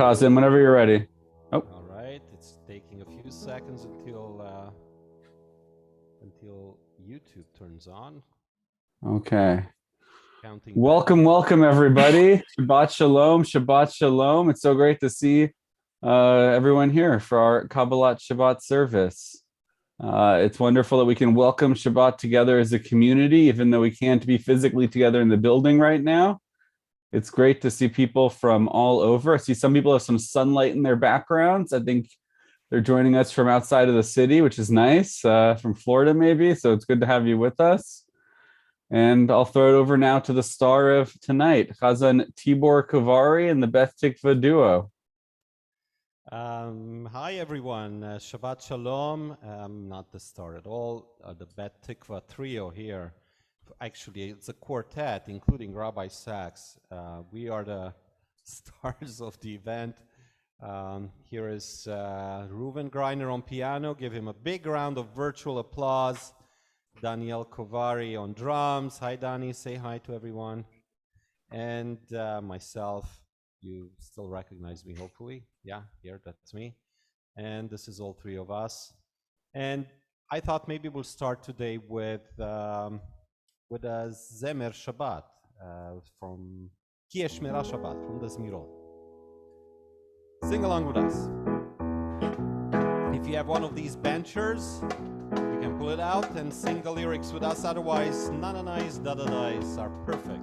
Kazim, whenever you're ready. Oh. All right, it's taking a few seconds until YouTube turns on. Okay. Counting welcome everybody. Shabbat Shalom, Shabbat Shalom. It's so great to see everyone here for our Kabbalat Shabbat service. It's wonderful that we can welcome Shabbat together as a community, even though we can't be physically together in the building right now. It's great to see people from all over. I see some people have some sunlight in their backgrounds. I think they're joining us from outside of the city, which is nice, from Florida maybe. So it's good to have you with us. And I'll throw it over now to the star of tonight, Chazan Tibor Kovari and the Beth Tikva duo. Hi everyone, Shabbat Shalom. Not the star at all, the Beth Tikva trio here. Actually, it's a quartet, including Rabbi Sachs. We are the stars of the event. Here is Reuven Greiner on piano. Give him a big round of virtual applause. Daniel Kovari on drums. Hi, Dani. Say hi to everyone. And myself. You still recognize me, hopefully. Yeah, here, that's me. And this is all three of us. And I thought maybe we'll start today with a Zemer Shabbat from Ki Shmira Shabbat, from the Zmirot. Sing along with us. If you have one of these benchers, you can pull it out and sing the lyrics with us. Otherwise, nananais, dadadais are perfect.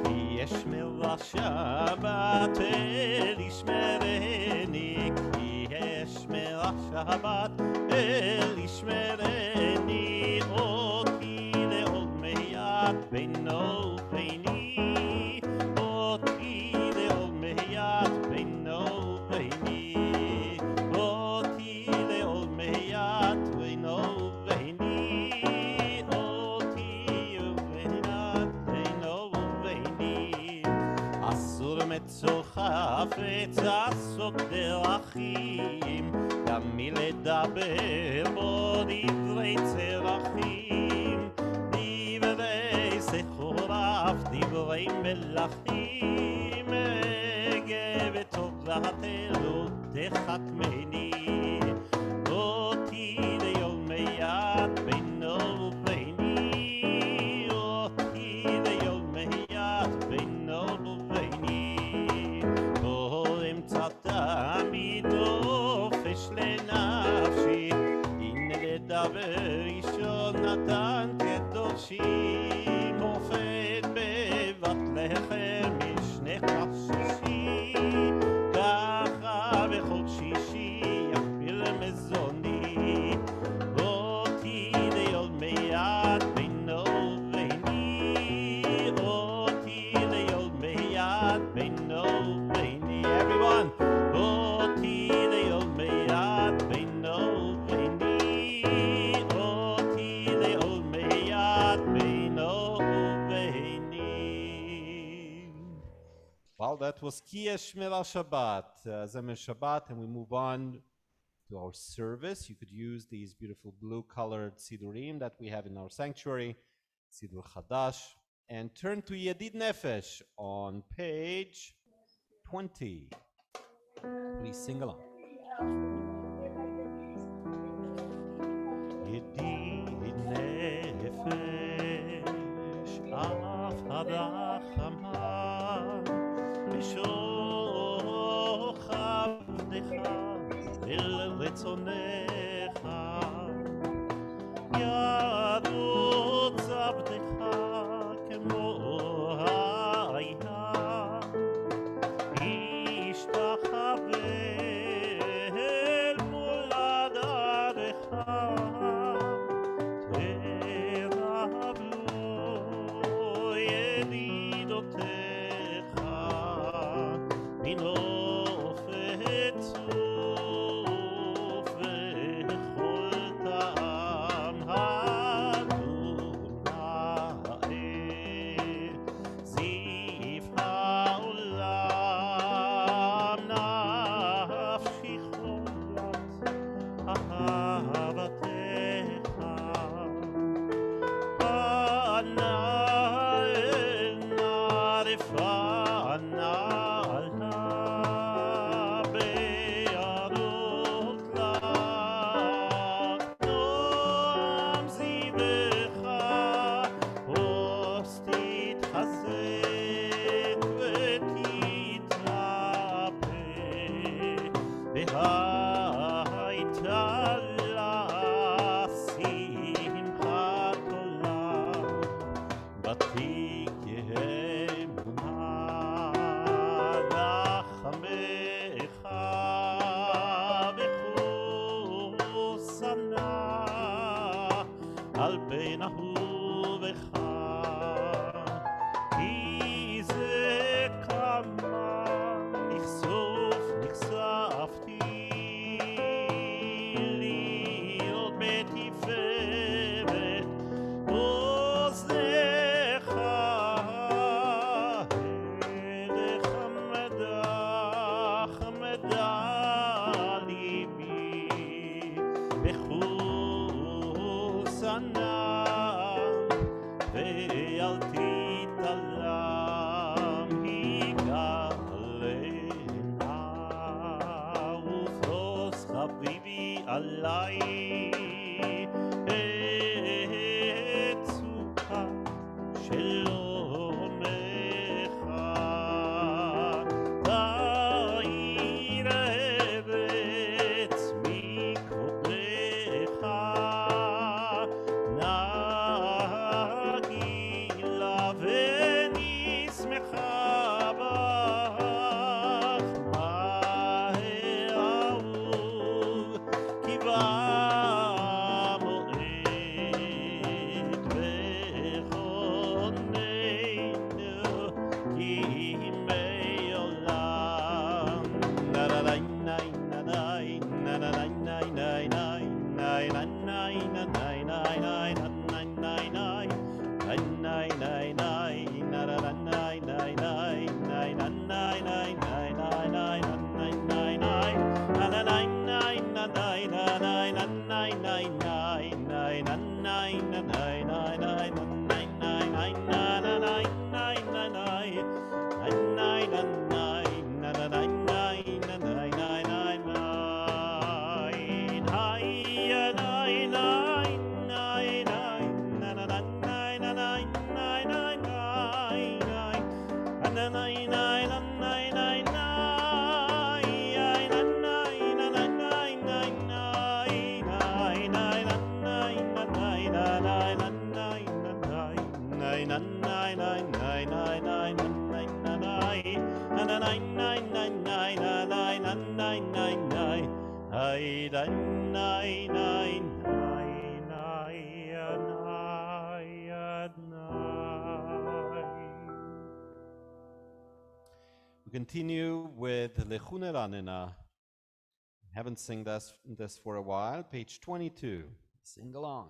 Ki Shmira Shabbat el Yishmereni, Ki Shmira Shabbat el Yishmereni. Beino beini, oti leol meyat. Beino beini, oti leol meyat. Beino beini, oti meyat. Beino beini. Asur metzor chafetz asok derachim, גם מלדבר בו דברי צרחים. דברי מלכים, אגב תורתנו תחכמני, אותי ליום יד בינו וביני, אותי ליום יד בינו וביני, בו אמצא תמיד נופש לנפשי, הנה לדבר ראשון נתן קדושי, מופת בבת לחם משנה חשישי, ככה בכל שישי יכפיל מזוני, אותי ליום מיד בינו וביני, אותי ליום מיד בינו וביני. Everyone, אותי ליום מיד בינו וביני, אותי ליום מיד בינו. Well, that was Ki Shmira Shabbat, Zemer Shabbat, and we move on to our service. You could use these beautiful blue-colored sidurim that we have in our sanctuary, Sidur Chadash, and turn to Yedid Nefesh on page 20. Please sing along. Yedid Nefesh, Af Hadachama, בשוך עבדך אל רצונך, ירוץ עבדך כמו היה, ישתחווה אל מולדתך, תרבו ידידותיך. מנופת צוף עליי את סוכה של עונך תאיר ארץ מכבודך נגילה ונשמחה בך מה אהוב כי בא מועד בחוננו כי ימי עולם We continue with Lechune Ranena. Haven't sung this for a while. Page 22. Sing along.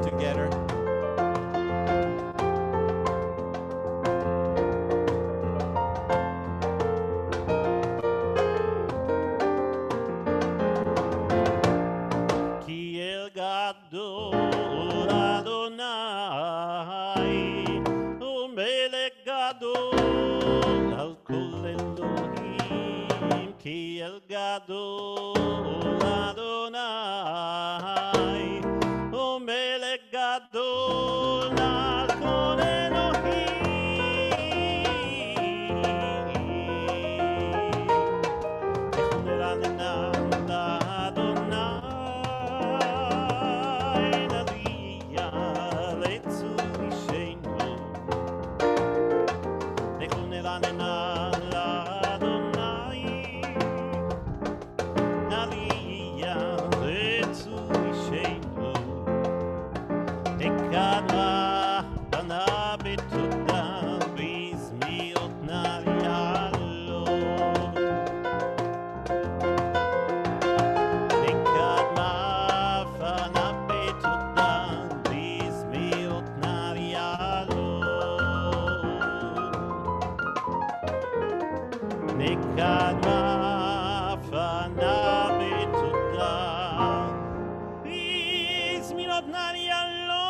Together. Ki el gadol Adonai umelech gadol al kol Elohim ki el gadol Adonai umelech gadol al kol Elohim echoneranenan Adonai nadia letzu ishenu echoneranenan Adonai nadia letzu ishenu Nekadma bana betoda bizmiot narialo Nekadma bana betoda bizmiot narialo Nekadma bana betoda bizmiot narialo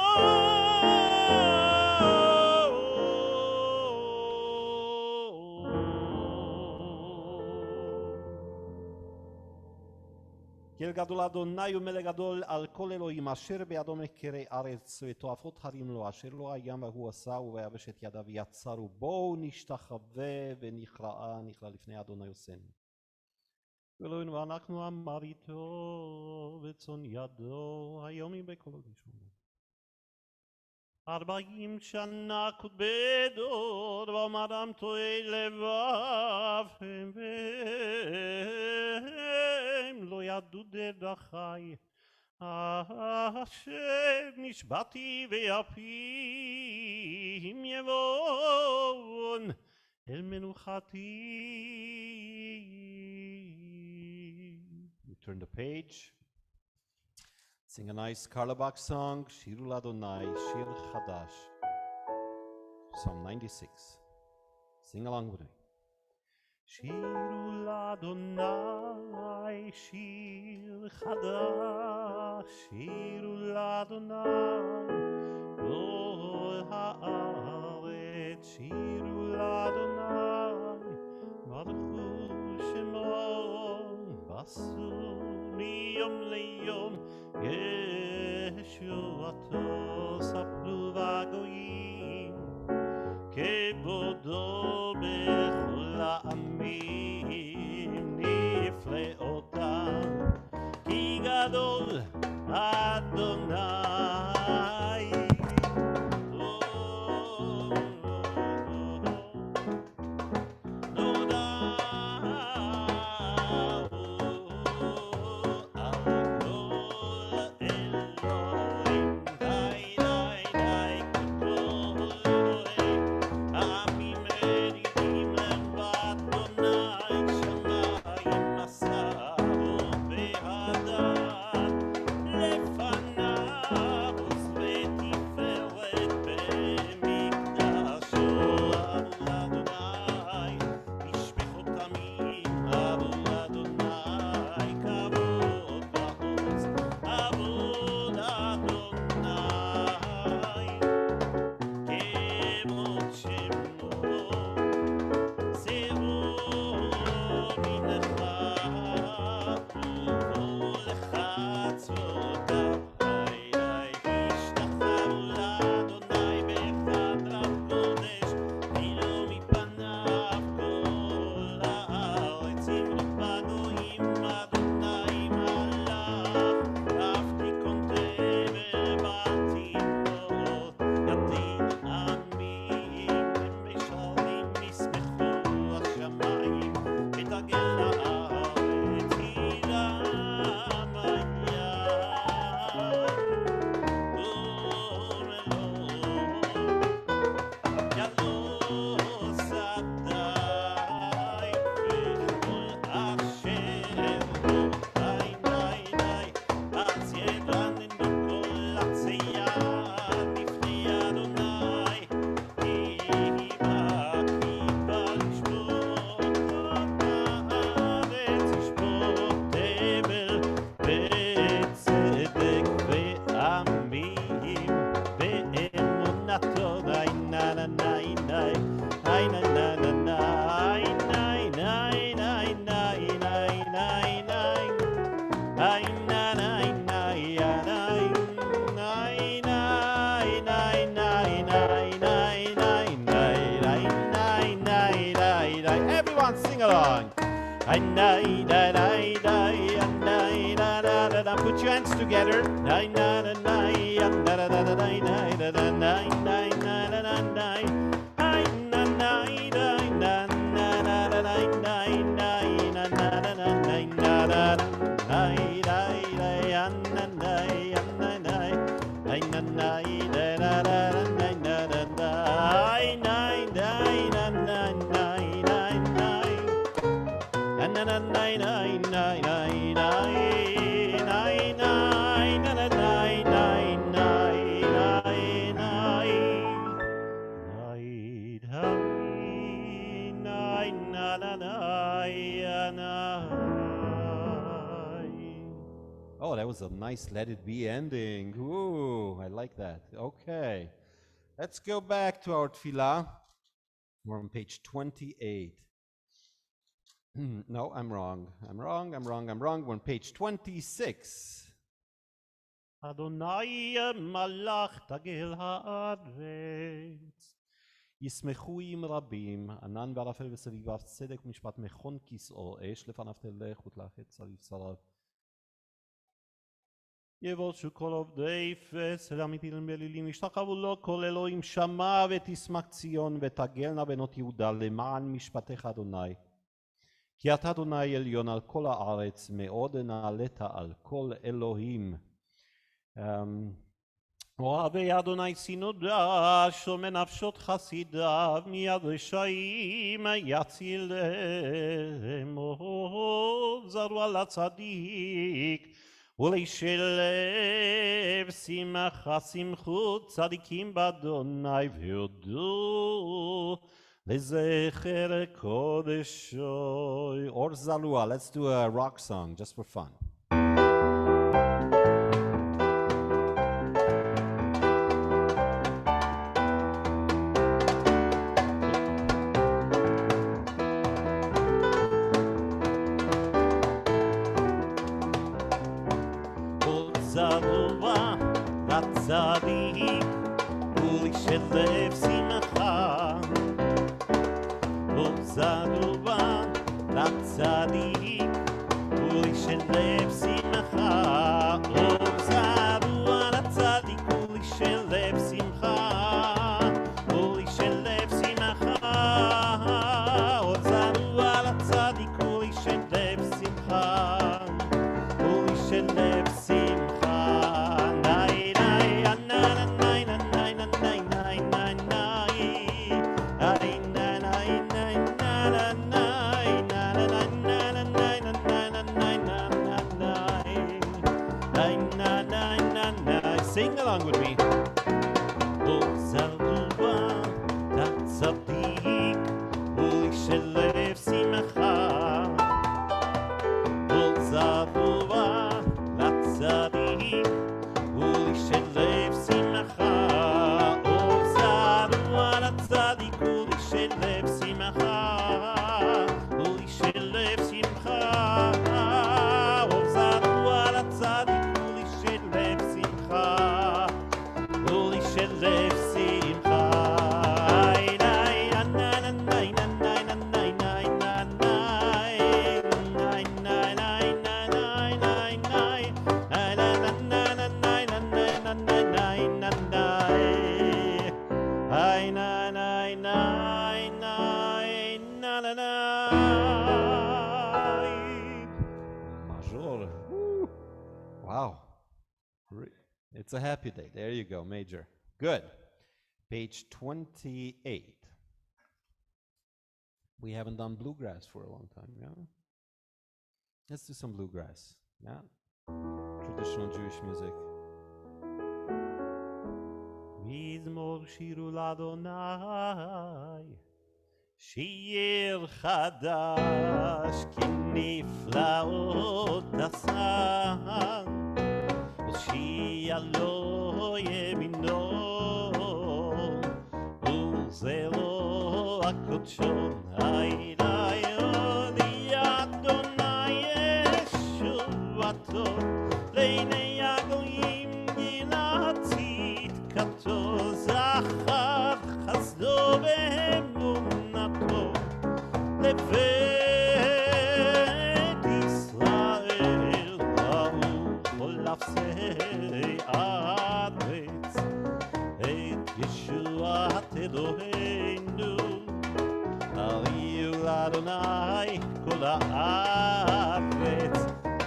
אל גדול אדוני ומלך גדול על כל אלוהים אשר בידו מחקרי ארץ ותועפות הרים לו אשר לא הים והוא עשה ויבש את ידיו ויצרו בואו נשתחווה ונכרע לפני אדוני עושנו ואלוהינו ואנחנו אמר איתו וצאן ידו היום בקולו תשמעו 40 שנה כובדות ואמרם תוהי לבבם והם לא ידעו דרכי אשר נשבעתי ויפים יבואון אל מנוחתי. We turn the page. Sing a nice Carlebach song, Shiru Ladonai, Shir Chadash, Psalm 96. Sing along with me. Shiru Ladonai, Shir Chadash, Shiru Ladonai, Kol haaretz, Shiru Ladonai, Baruchu Shemo, Basu miyom leyom, Yeshuato sapru vagoyim kevodo bechol ha'amim nifleotam ki gadol Adonai. Sing along. Put your hands together. Oh, that was a nice Let It Be ending. Ooh, I like that. Okay. Let's go back to our tefillah. We're on page 28. No, I'm wrong. We're on page 26. Adonai malach tagel haaretz. ישמחו עם רבים, ענן וערפל וסביביו, צדק ומשפט מכון כסאו, אש לפניו תלך ותלך סביב שריו. יבושו כל עובדי פסל המטילים בלילים, ישתחוו לו כל אלוהים שמע ותשמח ציון ותגלנה בנות יהודה למען משפטך אדוני. כי אתה אדוני עליון על כל הארץ, מאוד נעלית על כל אלוהים. אוהבי אדוני סינודה, שומע נפשות חסידיו, מיד רשעים יצילם. זרו על הצדיק, ולשלב שמחה שמחו צדיקים באדוני, והודו לזכר קודשו. Or Zalua, let's do a rock song just for fun. צדיק ולשלב שמחה, זרובה לצדיק ולשלב שמחה, זרובה לצדיק ולשלב שמחה, ולשלב שמחה, זרובה לצדיק ולשלב שמחה, ולשלב שמחה. Sing along with me. זרובה לצדיק ולשלב שמחה, זרובה לצדיק ולשלב שמחה, זרובה לצדיק ולשלב שמחה, ולשלב שמחה, זרובה לצדיק ולשלב שמחה, ולשלב שמחה. Wow. It's a happy day. There you go, major. Good. Page 28. We haven't done bluegrass for a long time, yeah? Let's do some bluegrass, yeah? Traditional Jewish music. מזמור שירו לאדוני, שיר חדש, כי נפלאות עשה, הושיע לו ימינו, וזרוע הקודשו, אלי אדוני ישועתו, לעיני הגויים גילה צדקתו, זכר חסדו ואמונתו, לבית ישראל ראו כל אפסי הארץ את ישועת אלוהינו, הריעו לאדוני כל הארץ,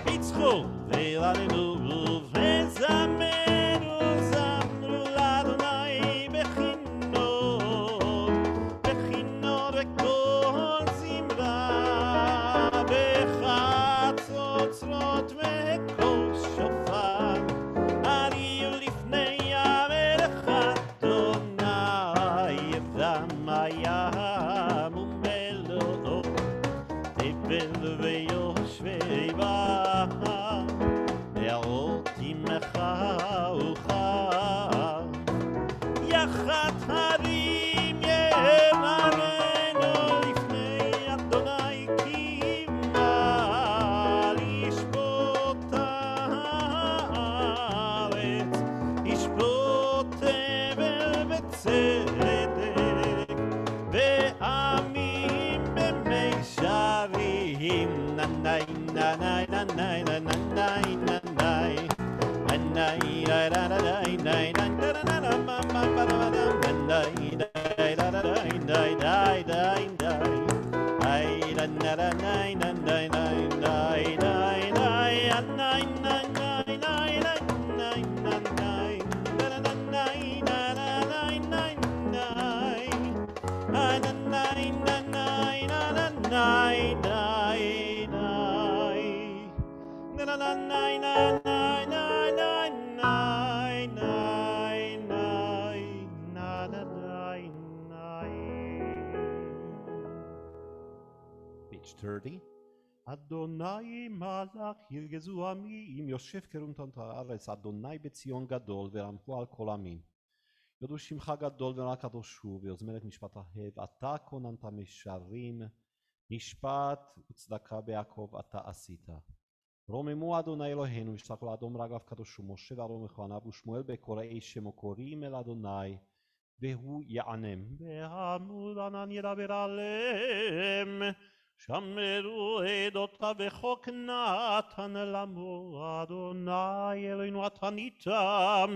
פיצחו והרננו וזמרו, זמרו לאדוני בכינור, בכינור בקול זמרה, בחצוצרות ובקול שופר, הריעו לפני המלך אדוני, דם הים ומלואו, תבל ויושבי בהר, נהרות עמך וכר, יחד הרים ימרנו לפני אדוני, כי Page 30. אדוני מלך ירגזו עמי, אם יושב כרומתות הארץ, אדוני בציון גדול, ורמחו על כל עמים. יודו שמך גדול ורק קדוש הוא, ויוזמן את משפט אהב, אתה כוננת משרים, משפט וצדקה ביעקב אתה עשית. רוממו אדוני אלוהינו, ושתקו לאדום רגליו קדוש הוא, משה ואהרון וכהניו, ושמואל בקוראי שמו קוראים אל אדוני, והוא יענם. ועמוד ענן ידבר עליהם, שמרו עדותיו וחוק נתן למו, אדוני אלוהינו אתה ניתם,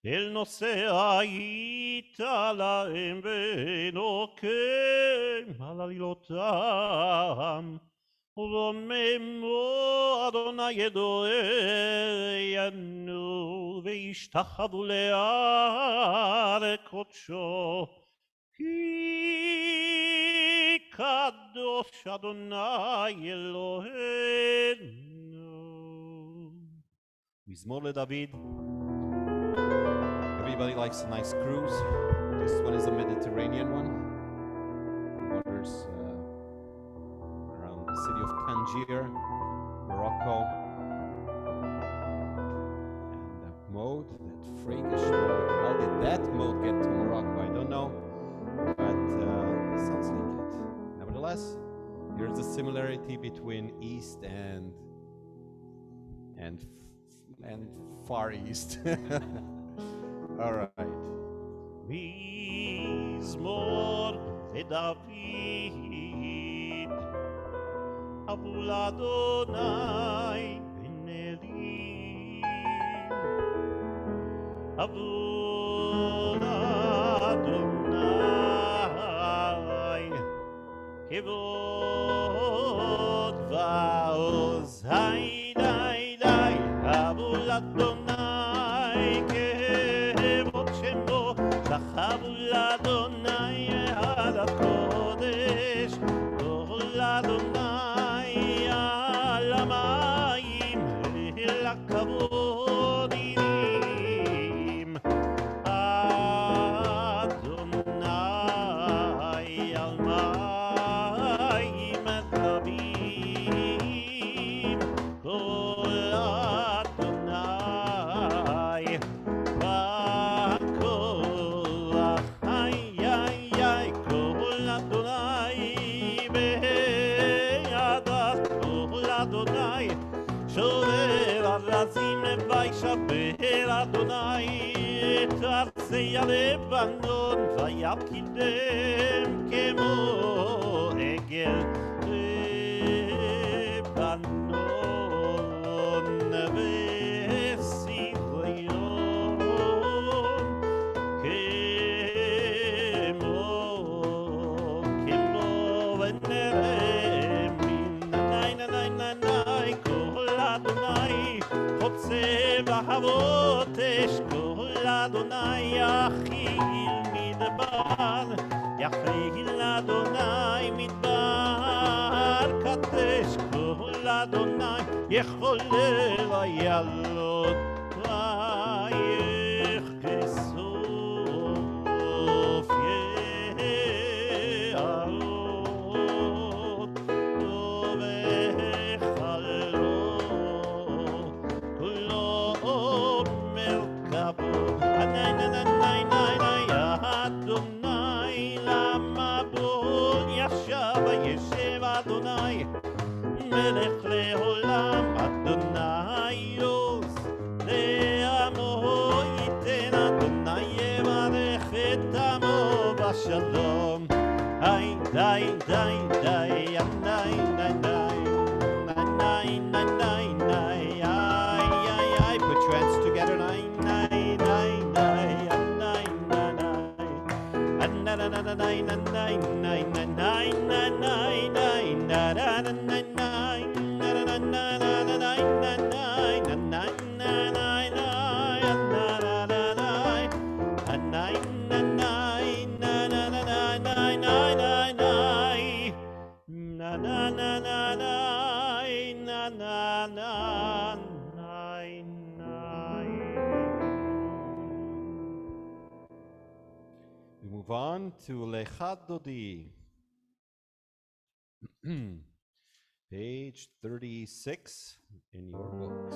אל נושא היית להם ונוקם על עלילותם. ורוממו אדוני ידוענו, וישתחוו להר קודשו, כי קדוש אדוני אלוהינו. מזמור לדוד. Everybody likes a nice cruise. This one is a Mediterranean one. The waters around the city of Tangier, Morocco. And that mode, that Frankish mode, how did that mode get to Morocco? I don't know, but it sounds like it. Nevertheless, here's the similarity between East and Far East. All right. מזמור לדוד, עבור אדוני בן אלים, עבור אדוני כבוד ועוז, היי די די, עבור אדוני שכבו לאדוני על הקודש, כל אדוני על המים, אל הכבוד עינים. אדוני על מים רבים, כל אדוני שובר ארזים וישבר אדוני את ארצי הלבנון, ויפקידם כמו עגל לבנון וסביון כמו ונרמים. אדוני חוצה בהבות אש, כל אדוני יכיל מדבר, יכיל אדוני מדבר קדש, כל אדוני יכול לעלות ויחכסוף יערות אדוני למבול ישב וישב אדוני מלך לעולם, אדוני עוז לעמו ייתן, אדוני יברך את עמו בשלום. היי די די די די די די די די די די. Put your hands together. Nine, nine, nine. We move on to Lechad Dodi. Page 36 in your books.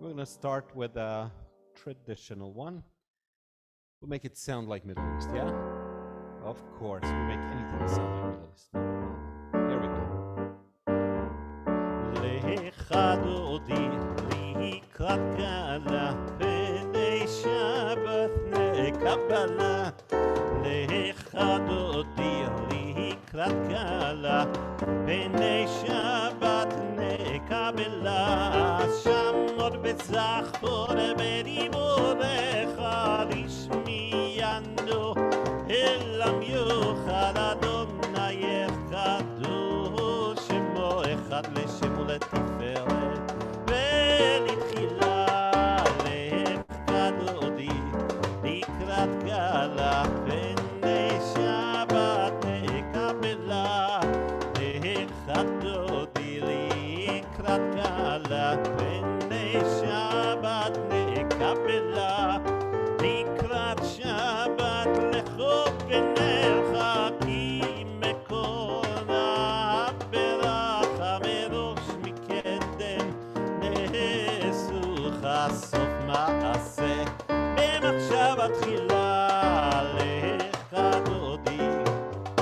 We're going to start with a traditional one. We'll make it sound like Middle East, yeah? Of course, we make anything sound like Middle East. No problem. Here we go. Lechad Dodi likrat gala b'nei Shabbat nekabala. Lechad Dodi likrat gala b'nei Shabbat nekabala. Shamor b'zachor b'diborecha lishmiyando elam yuchad Adonai echadu shemo echad l'shemo letiferet ולתחילה לechad Dodi לקראת גאלה בני שבת נקבלה lechad Dodi לקראת גאלה בני שבת נקבלה לקראת שבת לכו פניך כי מקור הברכה מראש מקדם נעשוך סוף מעשה במחשבה תחילה lechad Dodi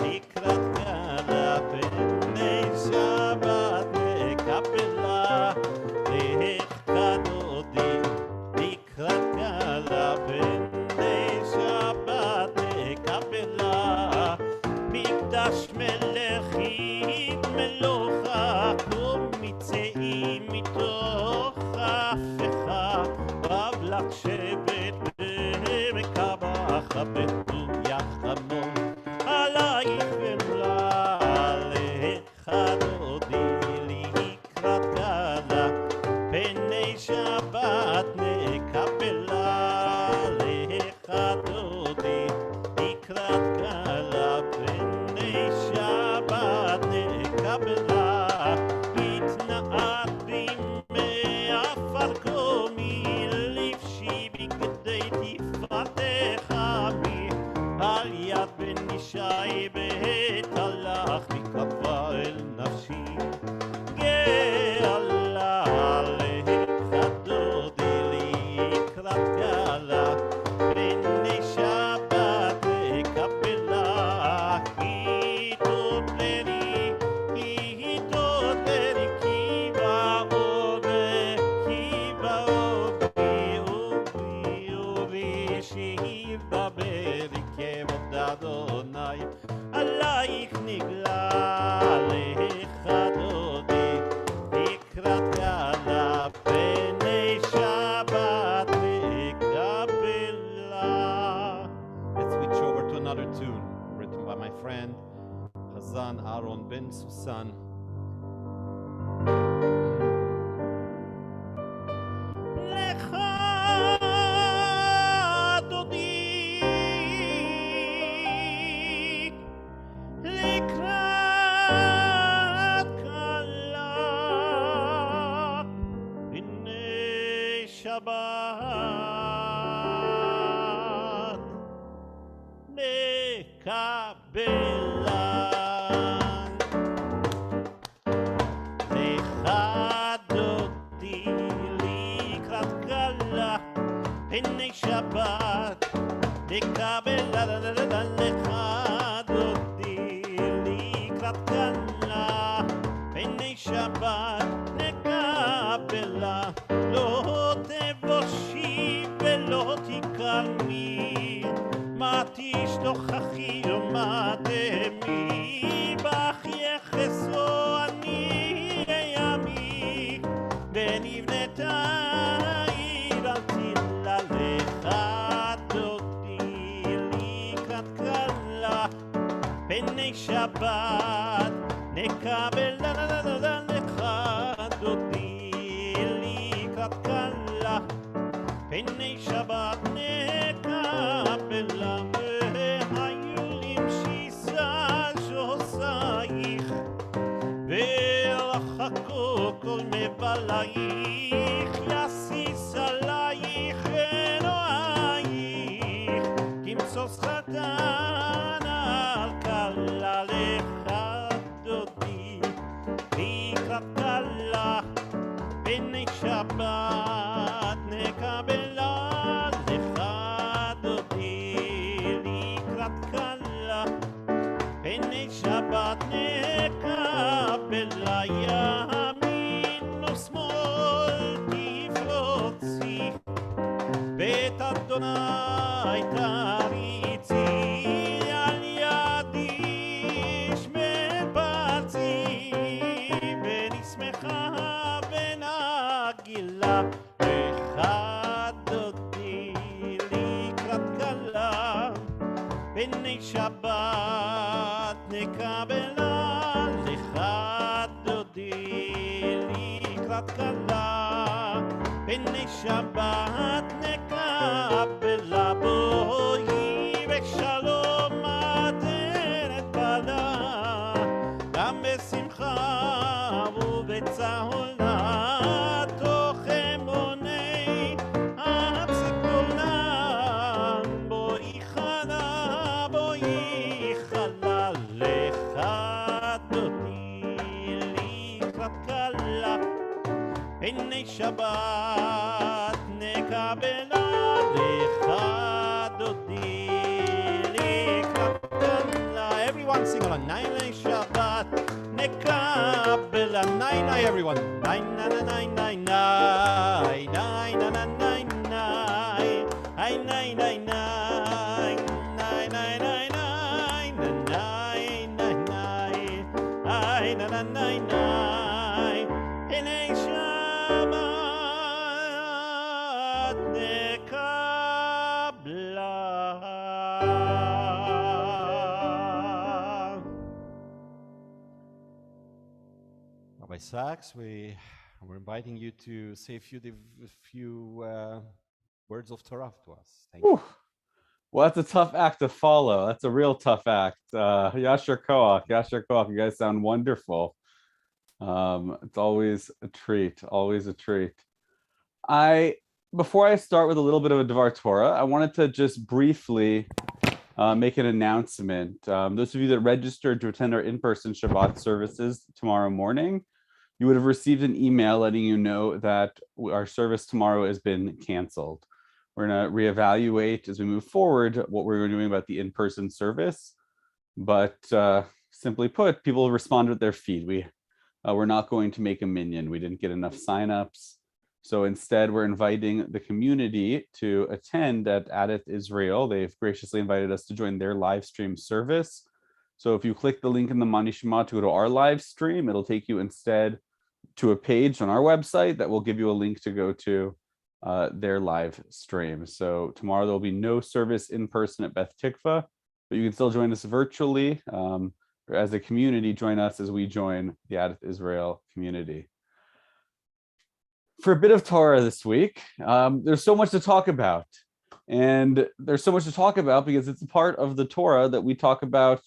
לקראת גאלה בני שבת נקבלה lechad Dodi לקראת גאלה בני שבת נקבלה מקדש מלכית מלוכה ומצאים מתוך הפכה רב לך שבט במקבח בתויח המון עלייך ונלה lechad Dodi לקראת גאלה בני שבת נקבלה lechad Dodi לקראת גאלה בני שבת נקבלה התנעת בימי עפר קומי לבשי בגדי תפארתך עמי על יד בן ישי בעת הלך מקרבה אל נפשי גאלה lechad Dodi לקראת גאלה בני שבת נקבלה כיתות לרי קיבה אורי שיר דבר כבוד אדוני עלייך נגלה lechad Dodi לקראת גאלה בני שבת נקבלה. Let's switch over to another tune written by my friend Hazan Aaron Ben Susan. lechad Dodi לקראת גאלה בני שבת נקבלה lechad Dodi לקראת גאלה בני שבת נקבלה lechad Dodi לקראת גאלה בני שבת נקבלה לא תבושי ולא תקרמי מה תשתוכחי ומה תמי בך יחסו אני ימי ונבנתה עיר על תלה lechad Dodi לקראת גאלה שבת נקבל לך דודי לקראת כלה פני שבת נקבל והיו למשיסה שוסייך ורחקו כל מבלייך יסיס עלייך אלוהייך כמסוס חתן על כלה לך דודי לקראת כלה פני שבת נקבלה לך דודי לקראת כלה פני שבת נקבלה ימין ושמאל תפרוצי בית אדוני תריצי על ידי שמפרצי ונשמחה ונגילה לך דודי לקראת כלה פני שבת נקבלה לך דודי לקראת כלה פני שבת נקבלה בואי בשלום מתנת בלה גם בשמחה ובצהולה תוך אמוני הציפורנה בואי חלה לך דודי לקראת כלה פני שבת נקבלה לך דודי לקראת כלה everyone sing along נאי שבת נקבלה נאי everyone נאי נאי נאי נאי נאי נאי נאי נאי נאי נאי Rabbi Sachs, we're inviting you to say a few words of Torah to us. Thank you. Well, that's a tough act to follow. That's a real tough act. Yasher Koach, Yasher Koach. You guys sound wonderful. It's always a treat, always a treat. Before I start with a little bit of a Devar Torah, I wanted to just briefly make an announcement. Those of you that registered to attend our in-person Shabbat services tomorrow morning, you would have received an email letting you know that our service tomorrow has been canceled. We're going to reevaluate as we move forward what we're doing about the in-person service. But simply put, people responded with their feed. We're not going to make a minyan. We didn't get enough signups. So instead, we're inviting the community to attend at Adat Israel. They've graciously invited us to join their live stream service. So if you click the link in the Manishma to go to our live stream, it'll take you instead to a page on our website that will give you a link to go to their live stream. So tomorrow there'll be no service in person at Beth Tikva, but you can still join us virtually. Or as a community, join us as we join the Adat Israel community. For a bit of Torah this week, there's so much to talk about. And there's so much to talk about because it's a part of the Torah that we talk about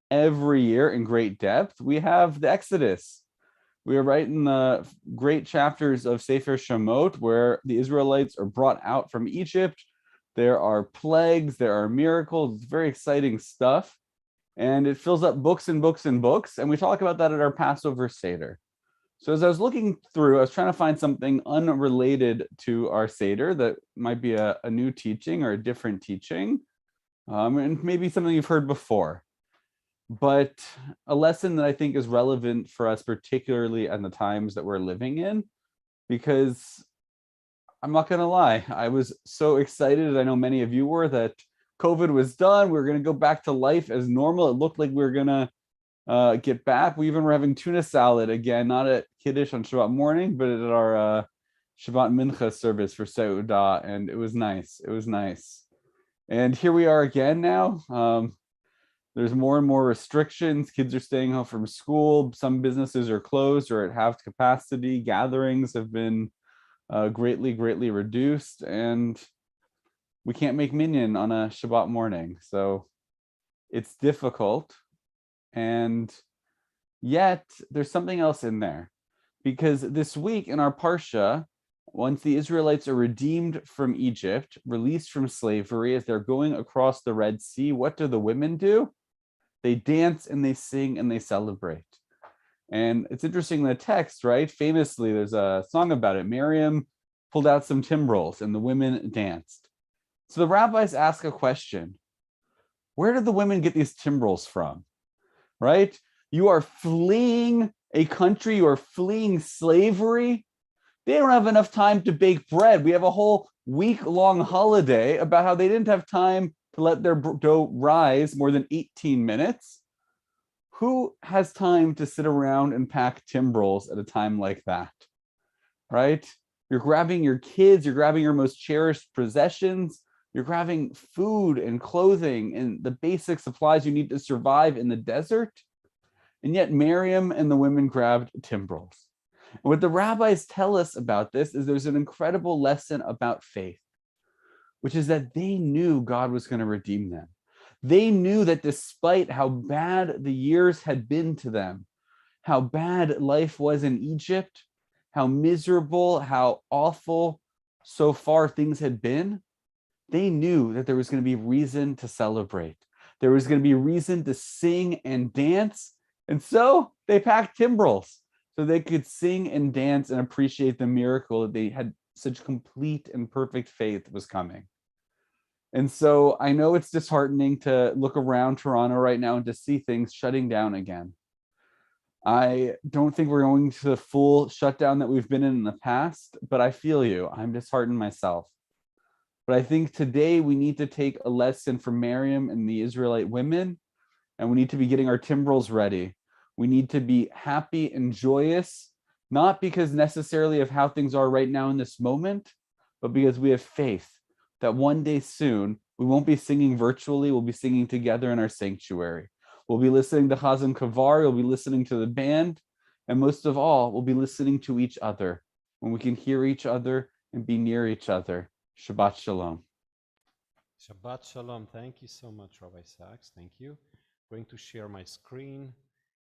every year in great depth. We have the Exodus. We are right in the great chapters of Sefer Shemot where the Israelites are brought out from Egypt. There are plagues, there are miracles, it's very exciting stuff. And it fills up books and books and books. And we talk about that at our Passover Seder. So as I was looking through, I was trying to find something unrelated to our Seder that might be a new teaching or a different teaching, and maybe something you've heard before. But a lesson that I think is relevant for us, particularly in the times that we're living in, because I'm not going to lie, I was so excited, I know many of you were, that COVID was done. We were going to go back to life as normal. It looked like we were going to get back. We even were having tuna salad again, not at Kiddush on Shabbat morning, but at our Shabbat Mincha service for Seudah, and it was nice. It was nice. And here we are again now. There's more and more restrictions. Kids are staying home from school. Some businesses are closed or at half capacity. Gatherings have been greatly reduced, and we can't make minyan on a Shabbat morning. So it's difficult. And yet there's something else in there, because this week in our Parsha, once the Israelites are redeemed from Egypt, released from slavery, as they're going across the Red Sea, what do the women do? They dance and they sing and they celebrate. And it's interesting in the text, right? Famously, there's a song about it. Miriam pulled out some timbrels and the women danced. So the rabbis ask a question. Where did the women get these timbrels from? Right? You are fleeing a country, you are fleeing slavery. They don't have enough time to bake bread. We have a whole week-long holiday about how they didn't have time to let their dough rise more than 18 minutes. Who has time to sit around and pack timbrels at a time like that, right? You're grabbing your kids, you're grabbing your most cherished possessions, you're grabbing food and clothing and the basic supplies you need to survive in the desert. And yet Miriam and the women grabbed timbrels. And what the rabbis tell us about this is there's an incredible lesson about faith, which is that they knew God was going to redeem them. They knew that despite how bad the years had been to them, how bad life was in Egypt, how miserable, how awful so far things had been, they knew that there was going to be reason to celebrate. There was going to be reason to sing and dance. And so they packed timbrels so they could sing and dance and appreciate the miracle that they had such complete and perfect faith was coming. And so I know it's disheartening to look around Toronto right now and to see things shutting down again. I don't think we're going to the full shutdown that we've been in the past, but I feel you. I'm disheartened myself. But I think today we need to take a lesson from Miriam and the Israelite women, and we need to be getting our timbrels ready. We need to be happy and joyous, not because necessarily of how things are right now in this moment, but because we have faith that one day soon we won't be singing virtually, we'll be singing together in our sanctuary. We'll be listening to Chazan Kavar, we'll be listening to the band, and most of all, we'll be listening to each other when we can hear each other and be near each other. Shabbat Shalom. Shabbat Shalom. Thank you so much, Rabbi Sachs. Thank you. I'm going to share my screen,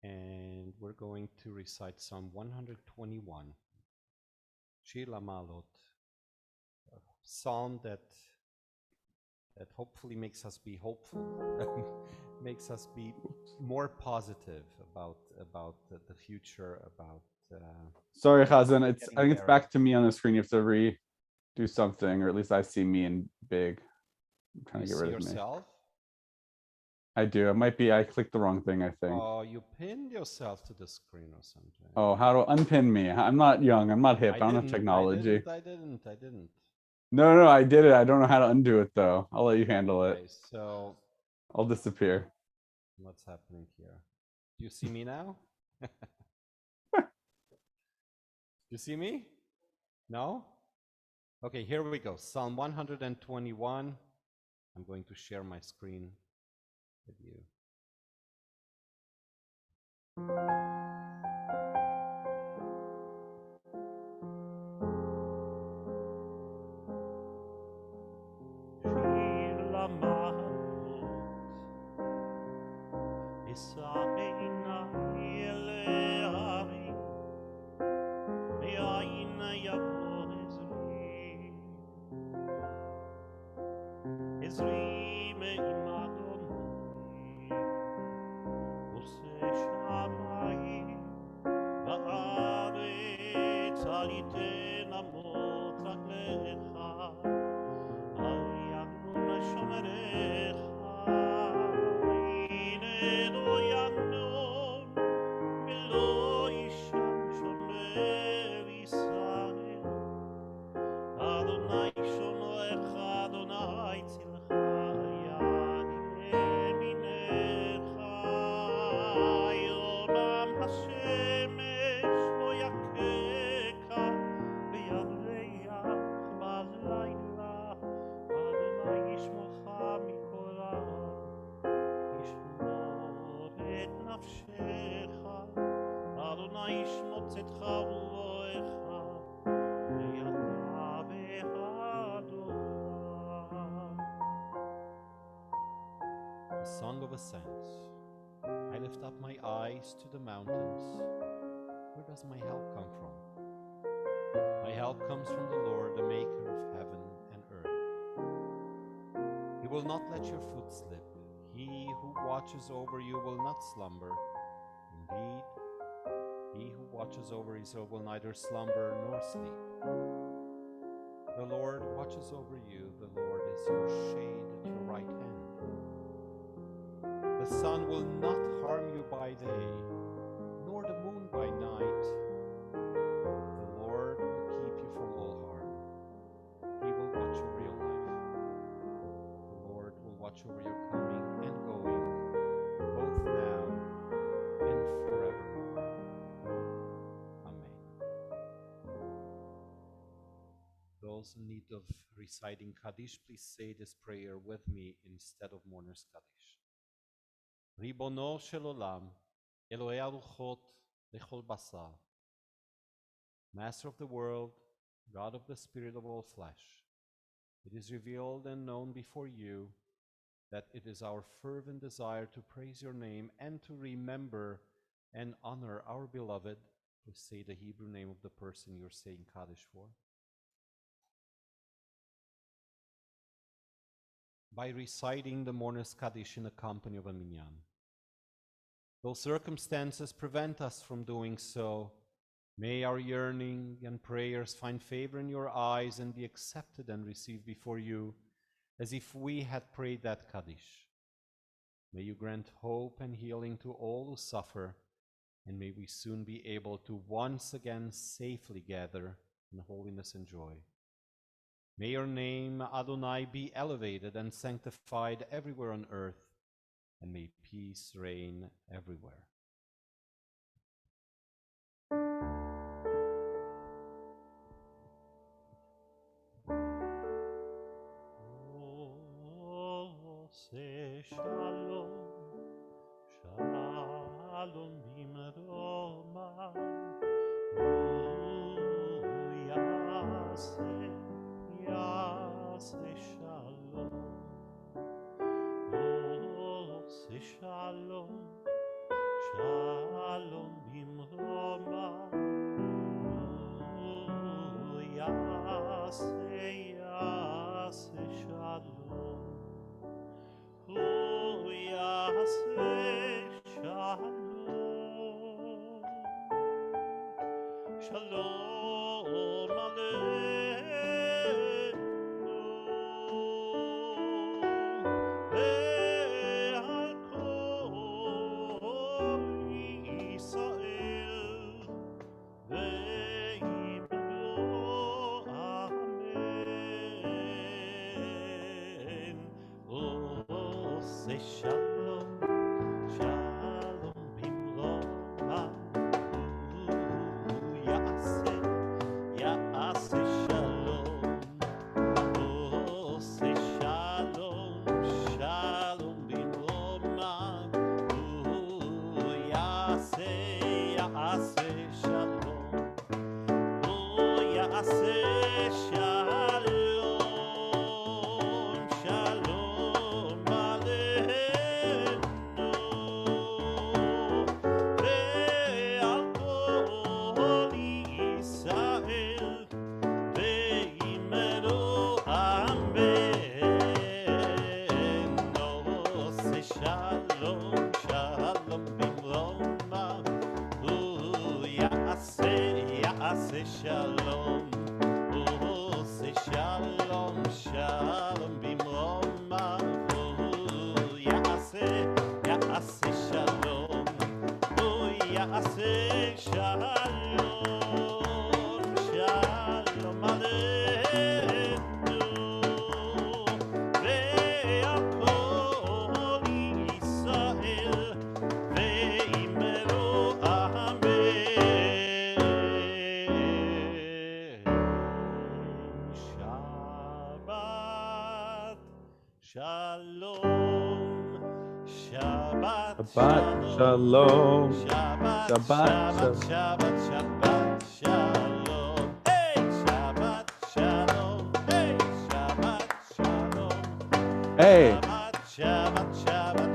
and we're going to recite Psalm 121. Shir Lamalot. A psalm that hopefully makes us be hopeful, makes us be more positive about the future, about Sorry, Chazan, I think it's there. back to me on the screen. You have to redo something, or at least I see me in big. I'm trying to get rid of yourself? me. I do. It might be I clicked the wrong thing, I think. Oh, you pinned yourself to the screen or something. Oh, how to unpin me? I'm not young. I'm not hip. I don't have technology. I didn't. No, I did it. I don't know how to undo it, though. I'll let you handle it. Okay, so I'll disappear. what's happening here? Do you see me now? You see me? No? Okay, here we go. Psalm 121. I'm going to share my screen with you. שיר למעלות, אשא עיניי אל ההרים, מאין יבוא עזרי. עזרי מעם אדוני, עושה שמיים וארץ, אל ייתן אמות רגליך. Song of Ascent. I lift up my eyes to the mountains. Where does my help come from? My help comes from the Lord, the maker of heaven and earth. He will not let your foot slip. He who watches over you will not slumber. Indeed, he who watches over Israel will neither slumber nor sleep. The Lord watches over you. The Lord is your shade at your right hand. The sun will not harm you by day, nor the moon by night. The Lord will keep you from all harm. He will watch over your life. The Lord will watch over your coming and going, both now and forevermore. Amen. Those in need of reciting Kaddish, please say this prayer with me instead of Mourner's Kaddish. Ribono shel olam, Elohei haruchot lechol basar. Master of the world, God of the spirit of all flesh, it is revealed and known before you that it is our fervent desire to praise your name and to remember and honor our beloved. Please say the Hebrew name of the person you're saying Kaddish for. By reciting the Mourner's Kaddish in the company of a minyan. Though circumstances prevent us from doing so, may our yearning and prayers find favor in your eyes and be accepted and received before you, as if we had prayed that Kaddish. May you grant hope and healing to all who suffer, and may we soon be able to once again safely gather in holiness and joy. May your name, Adonai, be elevated and sanctified everywhere on earth, and may peace reign everywhere. Say shalom, shalom bimroma, yase shalom, say shalom, shalom bimroma, yase shalom. Shalom aleinu ve'al kol Yisrael ve'imlo amen. Say shalom, shalom bimroma, yase shalom. Say shalom, shalom bimroma, yase shalom. Yase shalom, shalom aleinu ve'al kol Yisrael ve'imlo amen. Say shalom, shalom bimroma, yase shalom. Say shalom, shalom bimroma, yase shalom. Yase shalom, shalom aleinu ve'al kol Yisrael ve'imlo amen. Shabbat shalom, Shabbat Shalom. Shabbat Shabbat Shabbat Shabbat shalom. Hey, Shabbat shalom. Hey, Shabbat shalom. Hey. Shabbat Shabbat Shabbat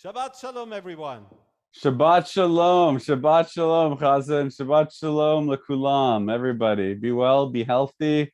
Shabbat Shalom, everyone. Shabbat Shalom. Shabbat Shalom, Chazan. Shabbat Shalom, Lekulam. Everybody, be well, be healthy.